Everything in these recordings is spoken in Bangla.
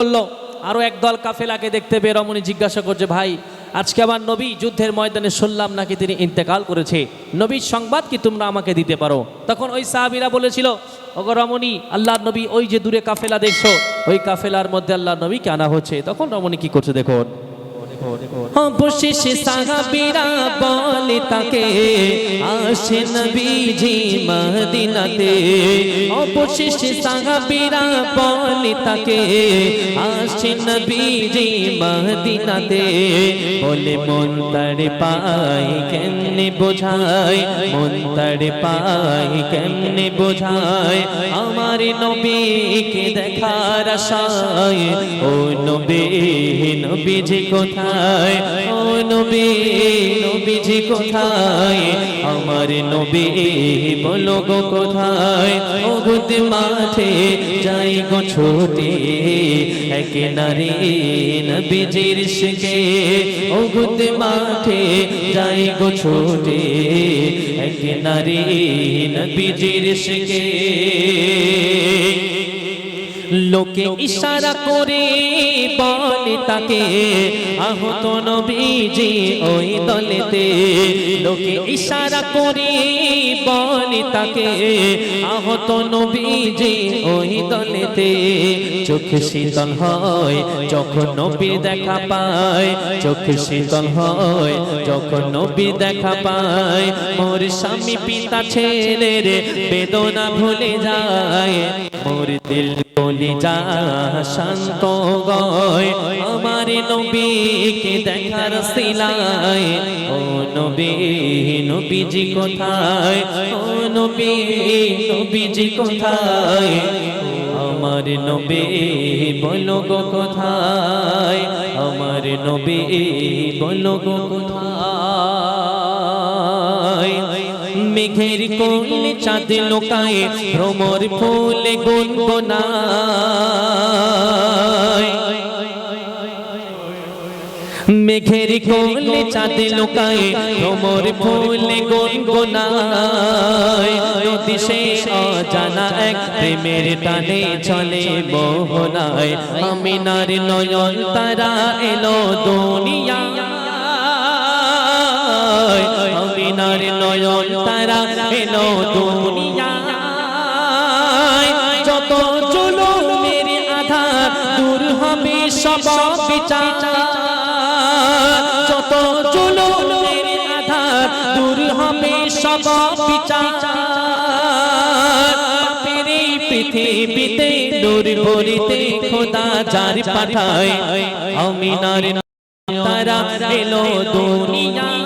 বললো আরো একদল কাফেলাকে দেখতে পেয়ে রমণী জিজ্ঞাসা করছে, ভাই আজকে আমার নবী যুদ্ধের ময়দানে শুনলাম নাকি তিনি ইন্তেকাল করেছে, নবীর সংবাদ কি তোমরা আমাকে দিতে পারো? তখন ওই সাহাবীরা বলেছিল, ওগো রমণী, আল্লাহর নবী ওই যে দূরে কাফেলা দেখছো, ওই কাফেলার মধ্যে আল্লাহর নবকে আনা হচ্ছে। তখন রমণী কি করছে দেখুন, অবশেষে সাহাবীরা বলে তাকে, আসে নবীজি মদিনাতে। অবশেষে সাহাবীরা বলে তাকে, আসে নবীজি মদিনাতে। বলে মন তাড়ে পাই কেমনে বোঝায়, মন তাড়ে পাই কেমনে বোঝায়, আমার নবীকে দেখার আশায়। ও নবী, নবীজি কোথায়, ও নবী, নবীজি কোথায়, আমার নবী বলো গো কোথায়? ওগুদ মাঠে যাই গো ছুটে, এক নারী নবীজির শিখে। ওগুদ মাঠে যাই গো ছুটে, এক নারী নবীজির শিখে। লোকে ইশারা করে বলে তাকে, আহত নবীজি ওই দলেতে। লোকে ইশারা করে বলে তাকে, আহত নবীজি ওই দলেতে। চোখ শীতল হয় যখন নবীর দেখা পায়, চোখ শীতল হয় যখন নবীর দেখা পায়। মোর স্বামী পিতা ছেলের বেদনা ভুলে যায়, মোর দিল কলিজা শান্ত গয়, আমার নবীকে দেখার সিলায়। ও নবী, নবীজি কোথায়, ও নবী, নবীজি কোথায়, আমার নবী বলো গো কোথায়, আমার নবী বলো গো কোথায়। মেঘের কোলে চাঁদ লোকায়, ভ্রমর ফুলে গুনগুনায়। মেঘের কোলে চাঁদ লোকায়, ভ্রমর ফুলে গুনগুনায়। নদী সে অজানা এক প্রেমের টানে চলে মোহনায়। আমিনার নয়ন তারা এলো দুনিয়ায়, আমিনার নয়ন তারা এলো দুনিয়ায়। যত জুলুমের আধার দূর হবে সব বিচার, যত জুলুমের আধার দূর হবে সব বিচার। পাপের পৃথিবীতে নূর ভরিতে খোদা যার পাঠায়, আমিনার তারা এলো দুনিয়ায়।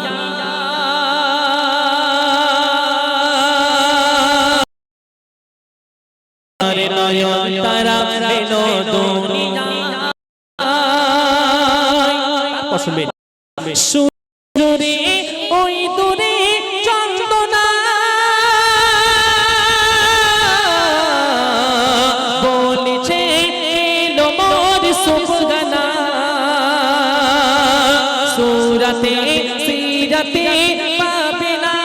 তারা এলো দুনিয়ায়। সুরে ওই দূরে চন্দনা বলেছে, এলো মোর সুবহানা। সুরাতে সিরাতে পাবে না,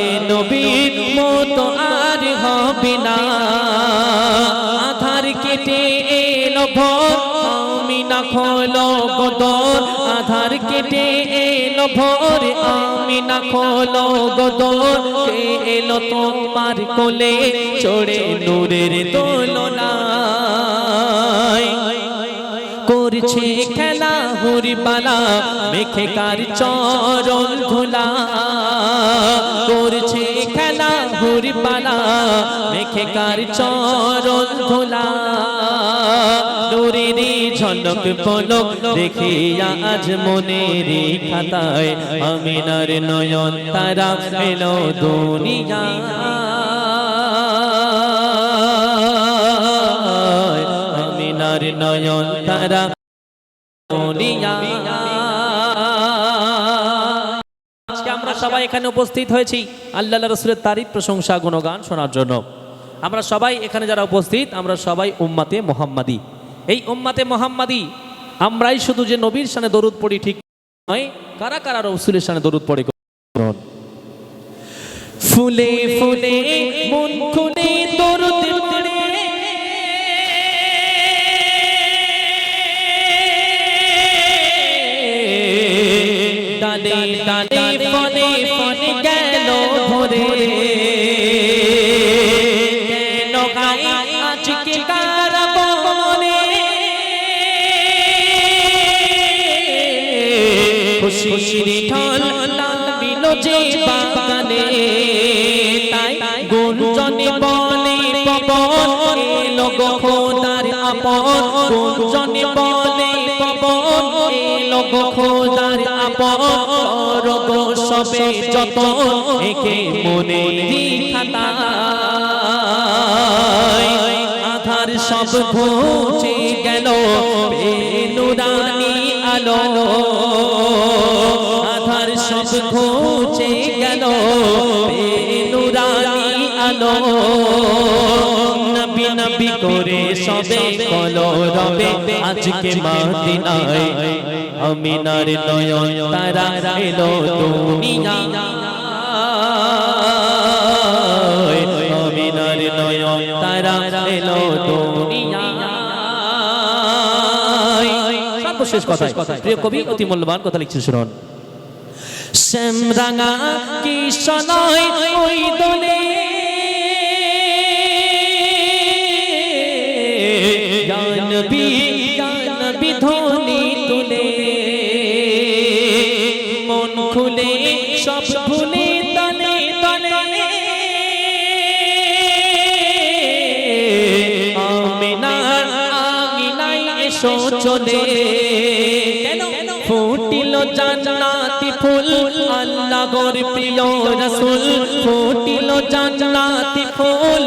এ নবীর মতো আর হবে না। আধার কেটে এলো ভোর, আমিনা খোলো গদর। আধার কেটে এলো ভোর, আমিনা খোলো গদর। কে এলো তোমার কোলে চড়ে নূরের দোলনায়? করছে খেলা হুরবালা, মেখে কার চরণ ধুলা। করছে খেলা হুরবালা, মেখে কার চরণ ধুলা। নূরের ঝলক পলক দেখিয়া আজ মনের খাতায়, আমিনার নয়ন তারা এলো দুনিয়ায়। আমিনার নয়ন তারা দুনিয়ায়। আজকে আমরা সবাই এখানে উপস্থিত হয়েছি আল্লাহ রাসূলের তারিফ প্রশংসা গুণগান শোনার জন্য। আমরা সবাই এখানে যারা উপস্থিত, আমরা সবাই উম্মতে মুহাম্মাদি। এই উম্মতে মুহাম্মাদি আমরাই শুধু যে নবীর শানে দরুদ পড়ি ঠিক নয়, কারা কারা রাসূলের শানে দরুদ পড়ে। ফুলে ফুলে মন খুলে দরুদ টানে ফনে ফনে গেল ধরে কেন গাই আজকে কার বনে খুশির ঢল নামিল যে বাগানে তাই গুঞ্জনে বলে পবন এলো গো খোদার আপন গুঞ্জনে বলে পবন এলো গো খোদার আপন রোগো সবে যত একে মনে খাতায় আধার সব ঘুচে গেল নুরানি আলো আধার সব ঘুচে গেল নুরানি আলো নবী নবী করে সবে কলো রবে আজকে মদিনায় আমিনার নয়ন তারা এলো দুনিয়ায় আমিনার নয়ন তারা এলো দুনিয়ায় সর্বশেষ কথা প্রিয় কবি অতি মূল্যবান কথা লিখছেন শুনুন শ্যামরাঙা কিশোরয় ওই দোলে গানবি ধ্বনি তুলে মন খুলে সব ভুলে তলে তলে আমিনার আঙিনায় এসো চলে ফুটিল জান্নাতি ফুল আল্লাহর প্রিয় রাসূল ফুটিল জান্নাতি ফুল